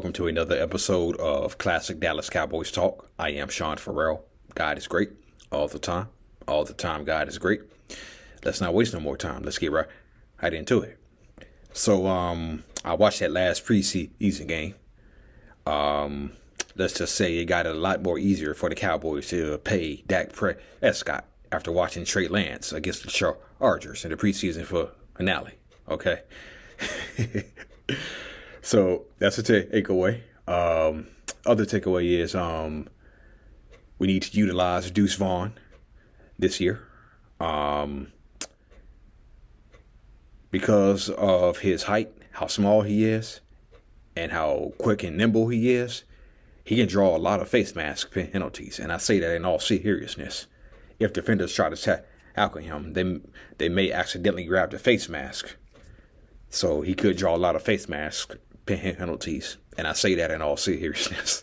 welcome to another episode of Classic Dallas Cowboys Talk. I am Sean Farrell. God is great all the time. All the time, God is great. Let's not waste no more time. Let's get right into it. So, I watched that last preseason game. Let's just say it got a lot more easier for the Cowboys to pay Dak Prescott after watching Trey Lance against the Chargers in the preseason finale. Okay. So that's a takeaway. Other takeaway is we need to utilize Deuce Vaughn this year because of his height, how small he is, and how quick and nimble he is. He can draw a lot of face mask penalties, and I say that in all seriousness. If defenders try to tackle him, they may accidentally grab the face mask. So he could draw a lot of face mask penalties, and I say that in all seriousness.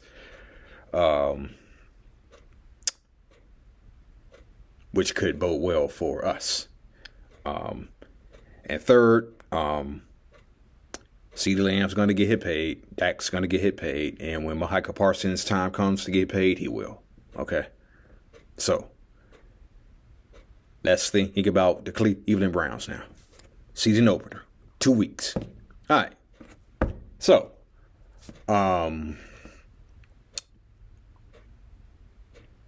Which could bode well for us. And third, CeeDee Lamb's going to get hit paid. Dak's going to get hit paid. And when Micah Parsons' time comes to get paid, he will. Okay? So, let's think about the Cleveland Browns now. Season opener. 2 weeks. All right. So,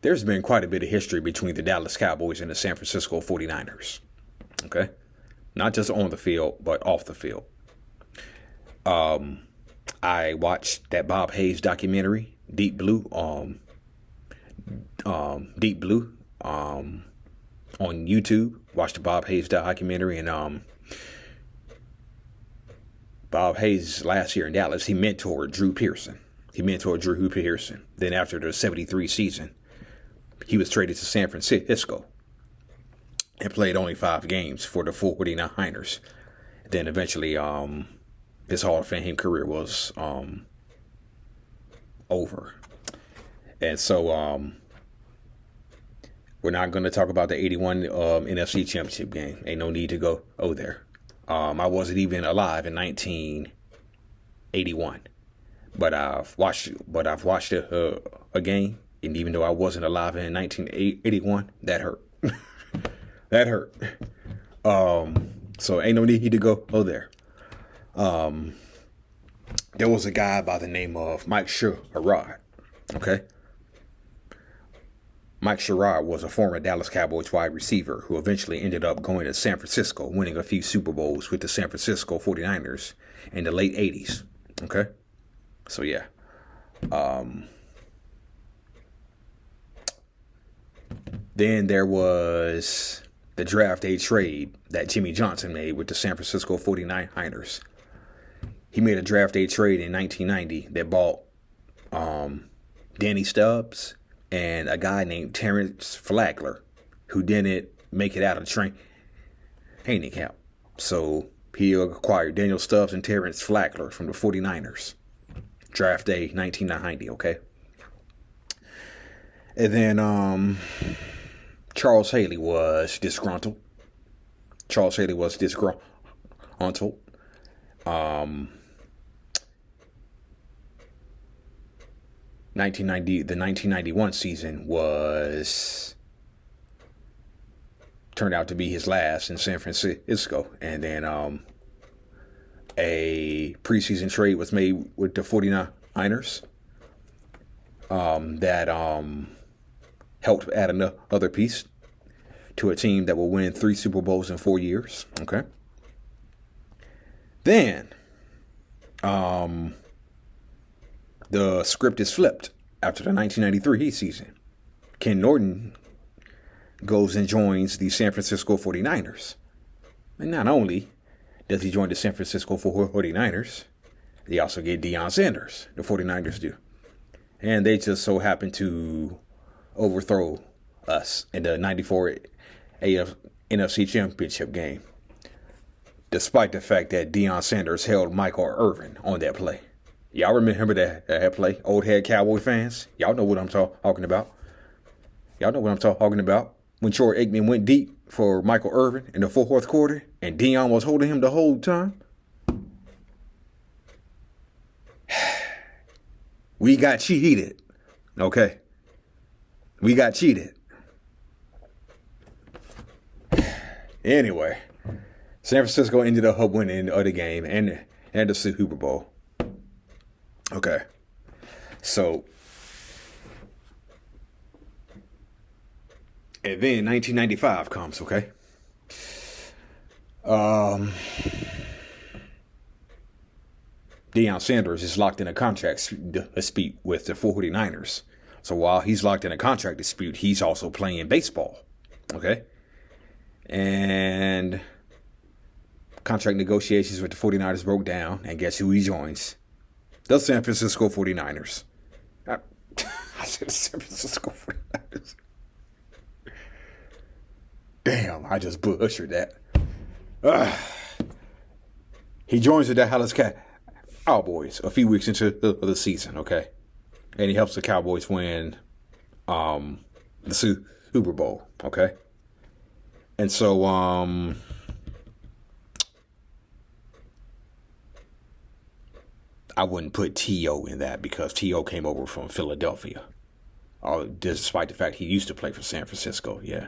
there's been quite a bit of history between the Dallas Cowboys and the San Francisco 49ers. Okay? Not just on the field, but off the field. I watched that Bob Hayes documentary, Deep Blue, on YouTube. Watched the Bob Hayes documentary, and Bob Hayes last year in Dallas, he mentored Drew Pearson. Then after the 73 season, he was traded to San Francisco and played only 5 games for the 49ers. Then eventually, his Hall of Fame career was over. And so we're not going to talk about the 81 NFC Championship game. Ain't no need to go there. I wasn't even alive in 1981, but I've watched a game, and even though I wasn't alive in 1981, that hurt. That hurt. So ain't no need to go there. There was a guy by the name of Mike Sherrod. Okay. Mike Sherrod was a former Dallas Cowboys wide receiver who eventually ended up going to San Francisco, winning a few Super Bowls with the San Francisco 49ers in the late 80s. Okay? So, yeah. Then there was the draft day trade that Jimmy Johnson made with the San Francisco 49ers. He made a draft day trade in 1990 that bought Danny Stubbs and a guy named Terrence Flagler, who didn't make it out of training camp. So he acquired Daniel Stubbs and Terrence Flagler from the 49ers. Draft day 1990, okay? And then Charles Haley was disgruntled. 1991 season turned out to be his last in San Francisco, and then a preseason trade was made with the 49ers that helped add another piece to a team that will win 3 Super Bowls in 4 years. Okay. Then the script is flipped after the 1993 season. Ken Norton goes and joins the San Francisco 49ers. And not only does he join the San Francisco 49ers, they also get Deion Sanders, the 49ers do. And they just so happen to overthrow us in the 94 NFC Championship game, despite the fact that Deion Sanders held Michael Irvin on that play. Y'all remember that play? Old head Cowboy fans? Y'all know what I'm talking about. When Troy Aikman went deep for Michael Irvin in the fourth quarter and Deion was holding him the whole time. We got cheated. Okay. We got cheated. Anyway, San Francisco ended up winning the other game and the Super Bowl. Okay. So, and then 1995 comes, okay? Deion Sanders is locked in a contract dispute with the 49ers. So while he's locked in a contract dispute, he's also playing baseball. Okay? And contract negotiations with the 49ers broke down. And guess who he joins? The San Francisco 49ers. I said the San Francisco 49ers. Damn, I just butchered that. He joins the Dallas Cowboys a few weeks into the season, okay? And he helps the Cowboys win the Super Bowl, okay? And so I wouldn't put T.O. in that because T.O. came over from Philadelphia. Despite the fact he used to play for San Francisco, yeah.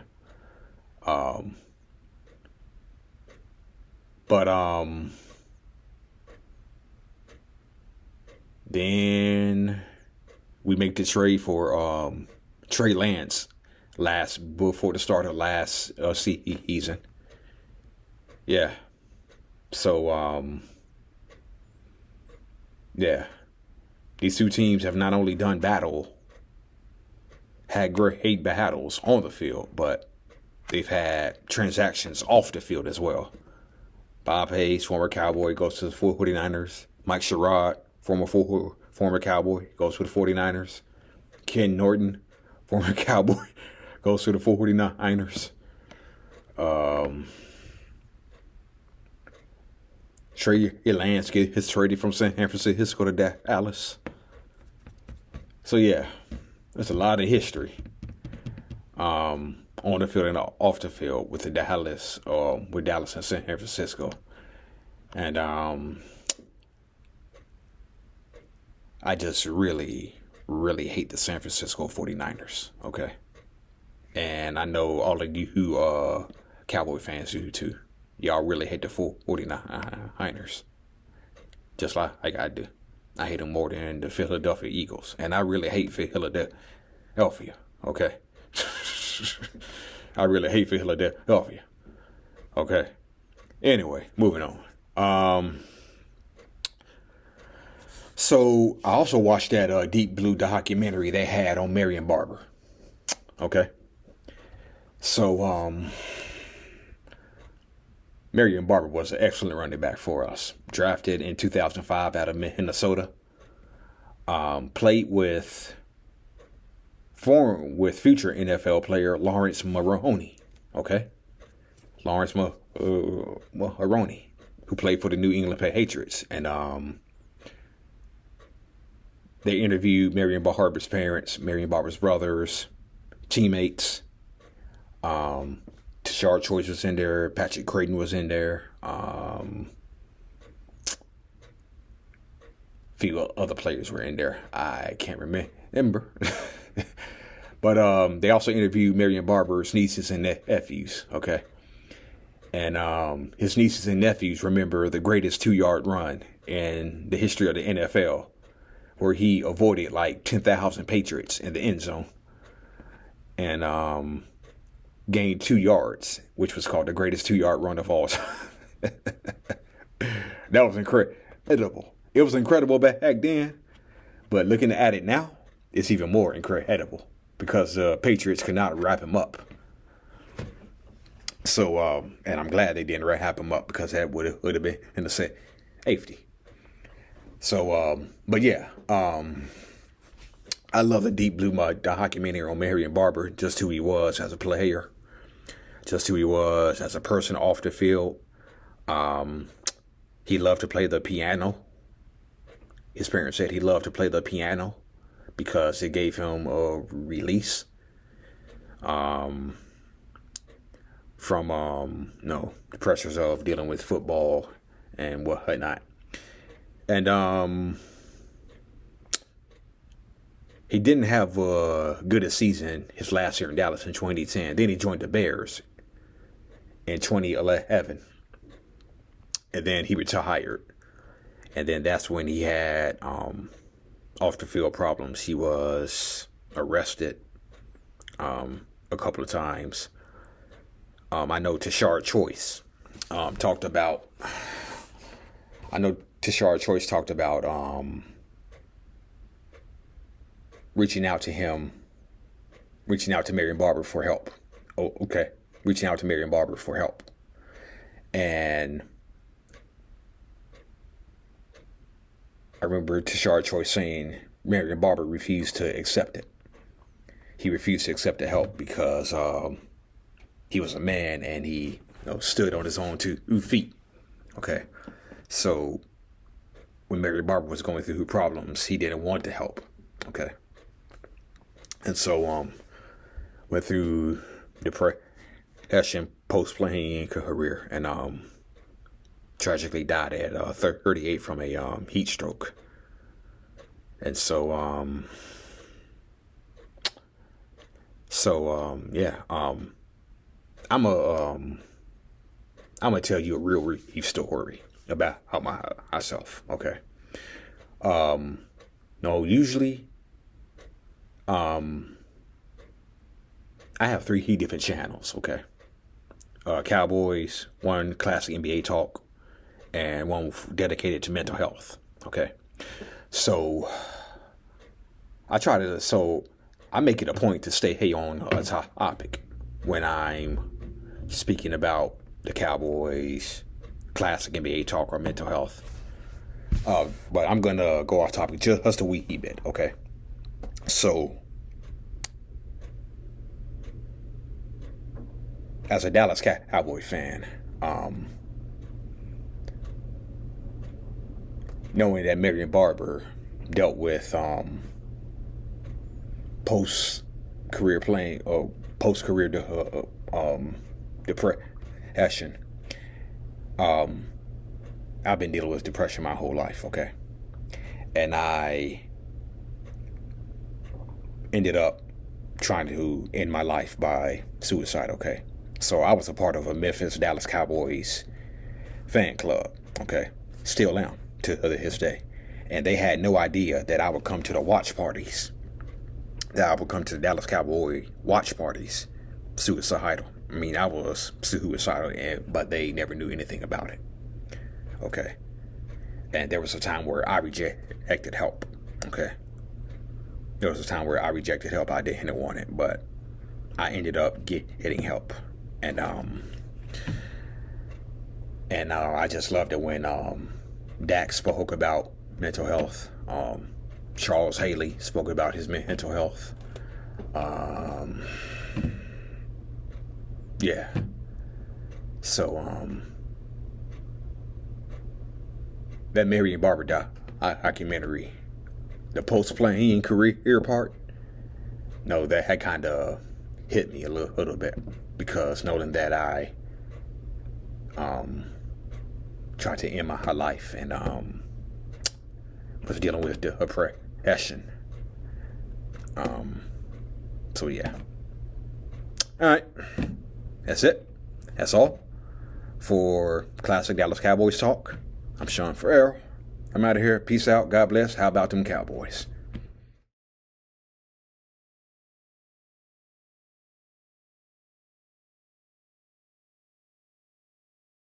Then we make the trade for Trey Lance before the start of last season. Yeah. So yeah. These two teams have not only had great battles on the field, but they've had transactions off the field as well. Bob Hayes, former Cowboy, goes to the 49ers. Mike Sherrod, former Cowboy, goes to the 49ers. Ken Norton, former Cowboy, goes to the 49ers. Trey Lance gets traded from San Francisco to Dallas. So yeah, there's a lot of history on the field and off the field with Dallas and San Francisco. And I just really, really hate the San Francisco 49ers, okay? And I know all of you who Cowboy fans do too. Y'all really hate the 49ers. Just like I do. I hate them more than the Philadelphia Eagles. And I really hate Philadelphia, okay? I really hate Philadelphia. Okay. Anyway, moving on. So I also watched that Deep Blue documentary they had on Marion Barber. Okay. So Marion Barber was an excellent running back for us. Drafted in 2005 out of Minnesota. Played with future NFL player Lawrence Maroney. Okay. Lawrence Maroney, who played for the New England Patriots. And they interviewed Marion Barber's parents, Marion Barber's brothers, teammates. Tashard Choice was in there. Patrick Creighton was in there. Few other players were in there. I can't remember. But they also interviewed Marion Barber's nieces and nephews. Okay. And his nieces and nephews remember the greatest 2-yard run in the history of the NFL, where he avoided like 10,000 Patriots in the end zone and gained 2 yards, which was called the greatest 2-yard run of all time. That was incredible. It was incredible back then, but looking at it now, it's even more incredible because Patriots could not wrap him up. So, and I'm glad they didn't wrap him up because that would have been in the safety. So, but yeah, I love the Deep Blue documentary on Marion Barber, just who he was as a player, just who he was as a person off the field. He loved to play the piano. His parents said he loved to play the piano because it gave him a release from the pressures of dealing with football and whatnot. And he didn't have a good a season his last year in Dallas in 2010. Then he joined the Bears in 2011. And then he retired. And then that's when he had off the field problems. He was arrested a couple of times. I know Tashard Choice talked about reaching out to Marion Barber for help. Oh, okay. Reaching out to Marion Barber for help. And I remember Tashard Choice saying Marion Barber refused to accept it. He refused to accept the help because he was a man and he stood on his own 2 feet. Okay. So when Marion Barber was going through problems, he didn't want the help. Okay. And so went through depression post-playing career and tragically died at 38 from a heat stroke. And so I'm gonna tell you a real story about myself. Okay. No, usually I have 3 different channels. Okay. Cowboys, 1 classic NBA talk, and 1 dedicated to mental health. Okay. So I make it a point to stay on a topic when I'm speaking about the Cowboys, classic NBA talk, or mental health. But I'm going to go off topic just a wee bit. Okay. So as a Dallas Cowboy fan, knowing that Marion Barber dealt with post-career depression. I've been dealing with depression my whole life, okay? And I ended up trying to end my life by suicide, okay? So I was a part of a Memphis Dallas Cowboys fan club, okay? Still am to this day. And they had no idea that I would come to the watch parties. That I would come to the Dallas Cowboy watch parties suicidal. I mean, I was suicidal, but they never knew anything about it. Okay. And there was a time where I rejected help. Okay. There was a time where I rejected help. I didn't want it, but I ended up getting help. And I just loved it when Dak spoke about mental health. Charles Haley spoke about his mental health. Yeah. So that Marion Barber documentary, the post-playing career part, no, that had kind of hit me a little bit, because knowing that I tried to end my life and was dealing with depression. So yeah. All right. That's it. That's all for Classic Dallas Cowboys Talk. I'm Sean Farrell. I'm out of here. Peace out. God bless. How about them Cowboys?